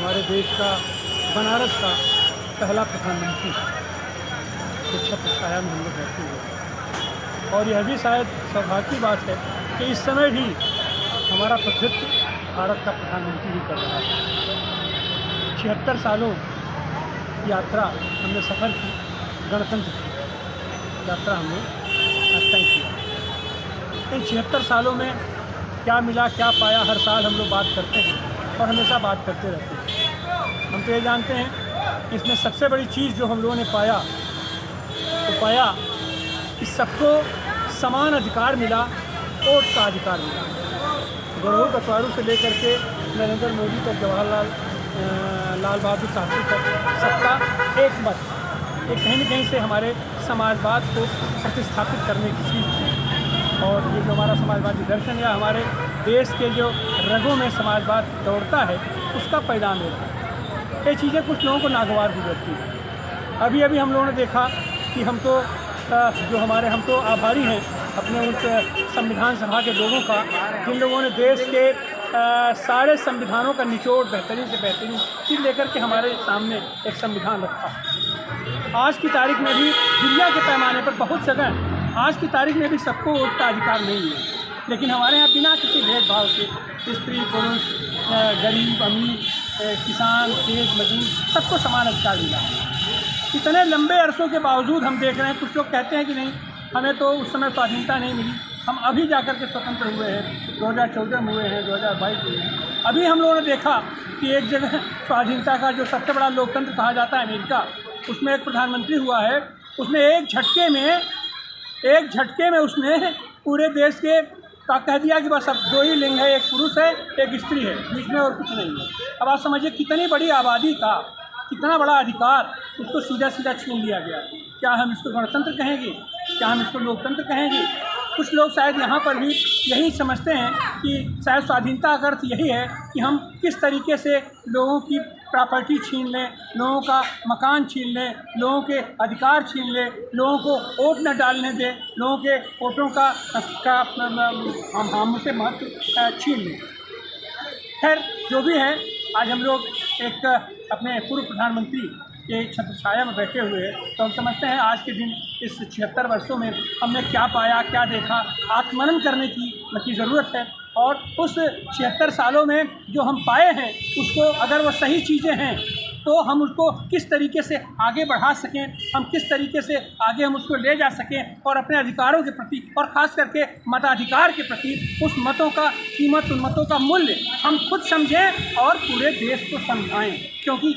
हमारे देश का, बनारस का पहला प्रधानमंत्री जो छत्र छाया में हम लोग रहते हुए, और यह भी शायद सौभाग्य की बात है कि इस समय भी हमारा प्रतिनिधित्व भारत का प्रधानमंत्री ही कर रहा है। 76 सालों की यात्रा हमने सफ़र की, गणतंत्र की यात्रा हमने तय किया। इन 76 सालों में क्या मिला, क्या पाया, हर साल हम लोग बात करते हैं और हमेशा बात करते रहते हैं। हम तो ये जानते हैं कि इसमें सबसे बड़ी चीज़ जो हम लोगों ने पाया कि सबको समान अधिकार मिला, वोट का अधिकार मिला। गढ़ऊ कटवारू से लेकर के नरेंद्र मोदी तक, लाल बहादुर शास्त्री तक सबका एक मत, ये कहीं न कहीं से हमारे समाजवाद को प्रतिस्थापित करने की चीज़ थी। और ये जो हमारा समाजवादी दर्शन या हमारे देश के जो रगों में समाजवाद दौड़ता है, उसका परिणाम है। ये चीज़ें कुछ लोगों को नागवार गुजरती हैं। अभी अभी हम लोगों ने देखा कि हम तो आभारी हैं अपने उस संविधान सभा के लोगों का, जिन लोगों ने देश के सारे संविधानों का निचोड़ बेहतरीन से बेहतरीन चीज़ लेकर के हमारे सामने एक संविधान रखा। आज की तारीख में भी दुनिया के पैमाने पर बहुत जगह आज की तारीख में भी सबको वोट का अधिकार नहीं है, लेकिन हमारे यहाँ बिना किसी भेदभाव के स्त्री पुरुष, गरीब अमीर, किसान तेज मजदूर सबको समान अधिकार मिला। इतने लंबे अरसों के बावजूद हम देख रहे हैं, कुछ लोग कहते हैं कि नहीं, हमें तो उस समय स्वाधीनता नहीं मिली, हम अभी जाकर के स्वतंत्र हुए हैं, 2014 में हुए हैं, 2022 में हुए हैं। अभी हम लोगों ने देखा कि एक जगह स्वाधीनता का जो सबसे बड़ा लोकतंत्र कहा जाता है अमेरिका, उसमें एक प्रधानमंत्री हुआ है, उसने एक झटके में उसने पूरे देश के का कह दिया कि बस अब दो ही लिंग है, एक पुरुष है एक स्त्री है, बीच में और कुछ नहीं है। अब आप समझिए कितनी बड़ी आबादी का कितना बड़ा अधिकार उसको सीधा सीधा छीन लिया गया। क्या हम इसको गणतंत्र कहेंगे? क्या हम इसको लोकतंत्र कहेंगे? कुछ लोग शायद यहाँ पर भी यही समझते हैं कि शायद स्वाधीनता का अर्थ यही है कि हम किस तरीके से लोगों की प्रॉपर्टी छीन लें, लोगों का मकान छीन लें, लोगों के अधिकार छीन लें, लोगों को वोट न डालने दें, लोगों के वोटों का हमसे महत्व छीन लें। खैर जो भी है, आज हम लोग एक अपने पूर्व प्रधानमंत्री के छत्रछाया में बैठे हुए हैं, तो हम समझते हैं आज के दिन इस 76 वर्षों में हमने क्या पाया, क्या देखा, आत्मनन करने की ज़रूरत है। और उस 76 सालों में जो हम पाए हैं, उसको अगर वो सही चीज़ें हैं तो हम उसको किस तरीके से आगे बढ़ा सकें, हम किस तरीके से आगे हम उसको ले जा सकें, और अपने अधिकारों के प्रति और ख़ास करके मताधिकार के प्रति उस मतों का कीमत, उन मतों का मूल्य हम खुद समझें और पूरे देश को समझाएं। क्योंकि